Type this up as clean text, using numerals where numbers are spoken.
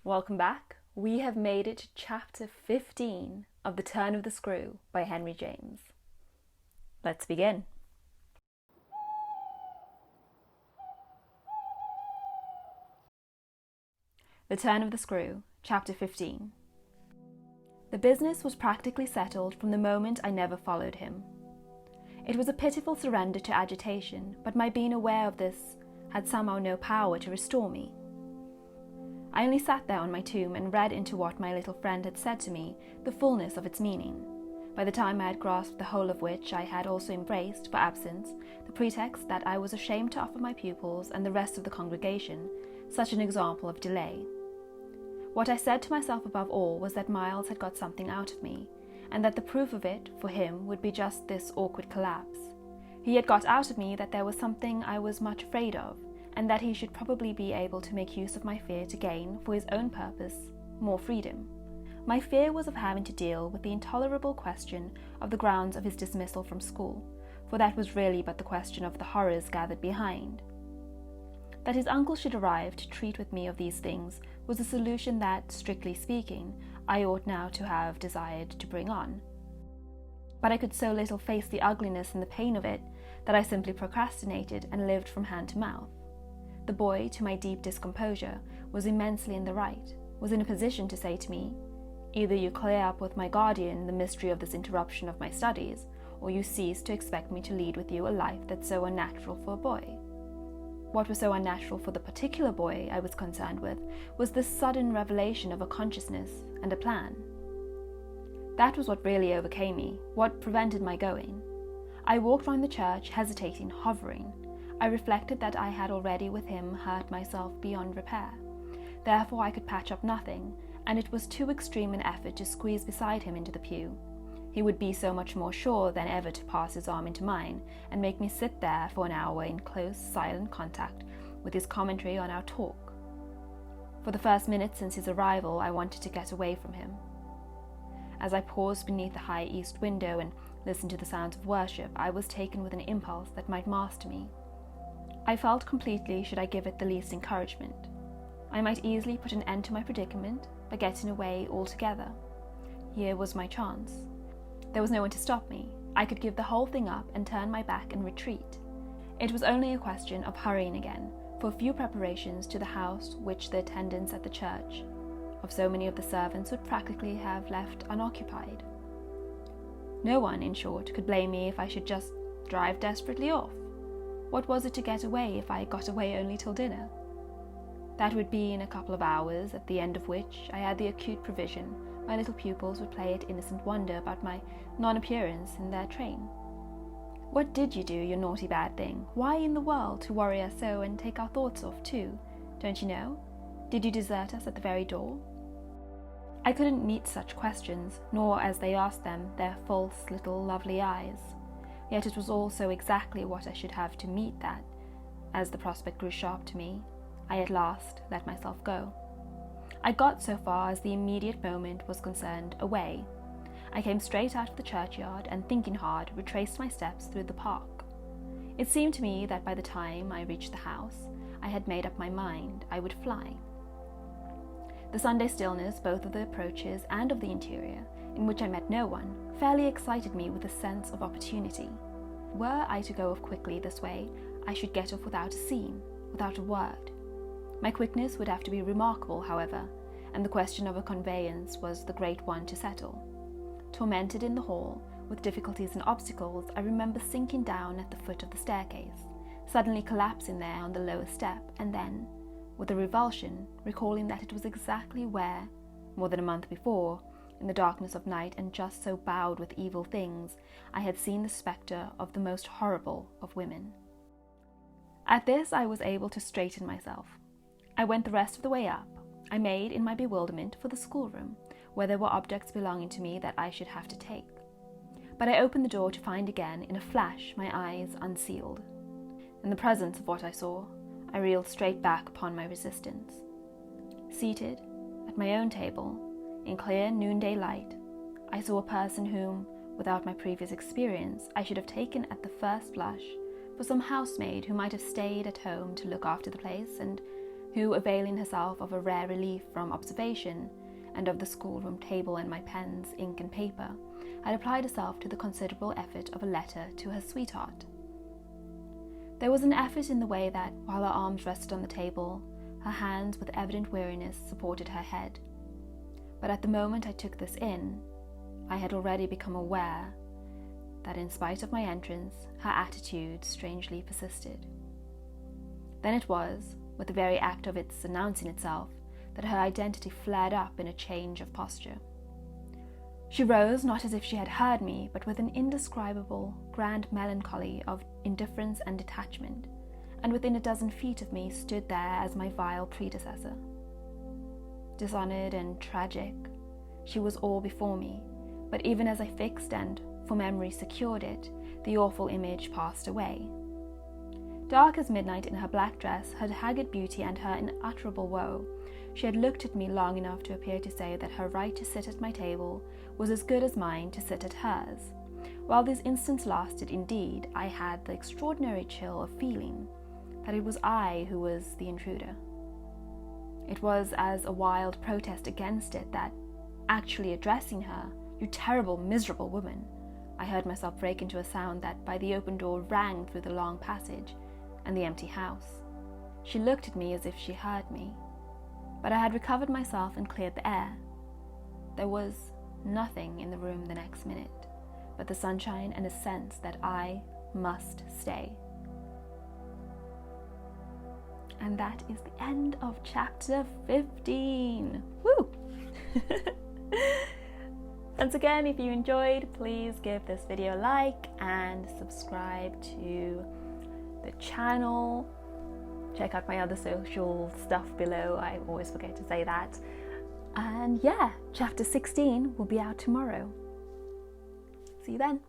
Welcome back. We have made it to chapter 15 of The Turn of the Screw by Henry James. Let's begin. The Turn of the Screw, chapter 15. The business was practically settled from the moment I never followed him. It was a pitiful surrender to agitation, but my being aware of this had somehow no power to restore me. I only sat there on my tomb and read into what my little friend had said to me, the fullness of its meaning. By the time I had grasped the whole of which, I had also embraced, for absence, the pretext that I was ashamed to offer my pupils and the rest of the congregation such an example of delay. What I said to myself above all was that Miles had got something out of me, and that the proof of it, for him, would be just this awkward collapse. He had got out of me that there was something I was much afraid of, and that he should probably be able to make use of my fear to gain, for his own purpose, more freedom. My fear was of having to deal with the intolerable question of the grounds of his dismissal from school, for that was really but the question of the horrors gathered behind. That his uncle should arrive to treat with me of these things was a solution that, strictly speaking, I ought now to have desired to bring on. But I could so little face the ugliness and the pain of it that I simply procrastinated and lived from hand to mouth. The boy, to my deep discomposure, was immensely in the right, was in a position to say to me, "Either you clear up with my guardian the mystery of this interruption of my studies, or you cease to expect me to lead with you a life that's so unnatural for a boy." What was so unnatural for the particular boy I was concerned with was this sudden revelation of a consciousness and a plan. That was what really overcame me, what prevented my going. I walked round the church, hesitating, hovering. I reflected that I had already with him hurt myself beyond repair. Therefore I could patch up nothing, and it was too extreme an effort to squeeze beside him into the pew. He would be so much more sure than ever to pass his arm into mine and make me sit there for an hour in close, silent contact with his commentary on our talk. For the first minute since his arrival, I wanted to get away from him. As I paused beneath the high east window and listened to the sounds of worship, I was taken with an impulse that might master me. I felt completely, should I give it the least encouragement. I might easily put an end to my predicament by getting away altogether. Here was my chance. There was no one to stop me. I could give the whole thing up and turn my back and retreat. It was only a question of hurrying again, for a few preparations to the house which the attendants at the church of so many of the servants would practically have left unoccupied. No one, in short, could blame me if I should just drive desperately off. What was it to get away if I got away only till dinner? That would be in a couple of hours, at the end of which I had the acute provision my little pupils would play at innocent wonder about my non-appearance in their train. "What did you do, you naughty bad thing? Why in the world to worry us so and take our thoughts off too? Don't you know? Did you desert us at the very door?" I couldn't meet such questions, nor, as they asked them, their false little lovely eyes. Yet it was also exactly what I should have to meet that, as the prospect grew sharp to me, I at last let myself go. I got so far as the immediate moment was concerned away. I came straight out of the churchyard and, thinking hard, retraced my steps through the park. It seemed to me that by the time I reached the house, I had made up my mind I would fly. The Sunday stillness, both of the approaches and of the interior, in which I met no one, fairly excited me with a sense of opportunity. Were I to go off quickly this way, I should get off without a scene, without a word. My quickness would have to be remarkable, however, and the question of a conveyance was the great one to settle. Tormented in the hall, with difficulties and obstacles, I remember sinking down at the foot of the staircase, suddenly collapsing there on the lowest step, and then, with a revulsion, recalling that it was exactly where, more than a month before, in the darkness of night and just so bowed with evil things, I had seen the spectre of the most horrible of women. At this I was able to straighten myself. I went the rest of the way up. I made, in my bewilderment, for the schoolroom, where there were objects belonging to me that I should have to take. But I opened the door to find again, in a flash, my eyes unsealed. In the presence of what I saw, I reeled straight back upon my resistance. Seated, at my own table, in clear noonday light, I saw a person whom, without my previous experience, I should have taken at the first blush for some housemaid who might have stayed at home to look after the place and who, availing herself of a rare relief from observation and of the schoolroom table and my pens, ink and paper, had applied herself to the considerable effort of a letter to her sweetheart. There was an effort in the way that, while her arms rested on the table, her hands with evident weariness supported her head. But at the moment I took this in, I had already become aware that in spite of my entrance, her attitude strangely persisted. Then it was, with the very act of its announcing itself, that her identity flared up in a change of posture. She rose, not as if she had heard me, but with an indescribable, grand melancholy of indifference and detachment, and within a dozen feet of me stood there as my vile predecessor. Dishonoured and tragic, she was all before me, but even as I fixed and, for memory, secured it, the awful image passed away. Dark as midnight in her black dress, her haggard beauty and her unutterable woe, she had looked at me long enough to appear to say that her right to sit at my table was as good as mine to sit at hers. While these instants lasted, indeed, I had the extraordinary chill of feeling that it was I who was the intruder. It was as a wild protest against it that, actually addressing her, "You terrible, miserable woman," I heard myself break into a sound that by the open door rang through the long passage and the empty house. She looked at me as if she heard me, but I had recovered myself and cleared the air. There was nothing in the room the next minute but the sunshine and a sense that I must stay. And that is the end of chapter 15. Woo! Once again, if you enjoyed, please give this video a like and subscribe to the channel. Check out my other social stuff below. I always forget to say that. And yeah, chapter 16 will be out tomorrow. See you then.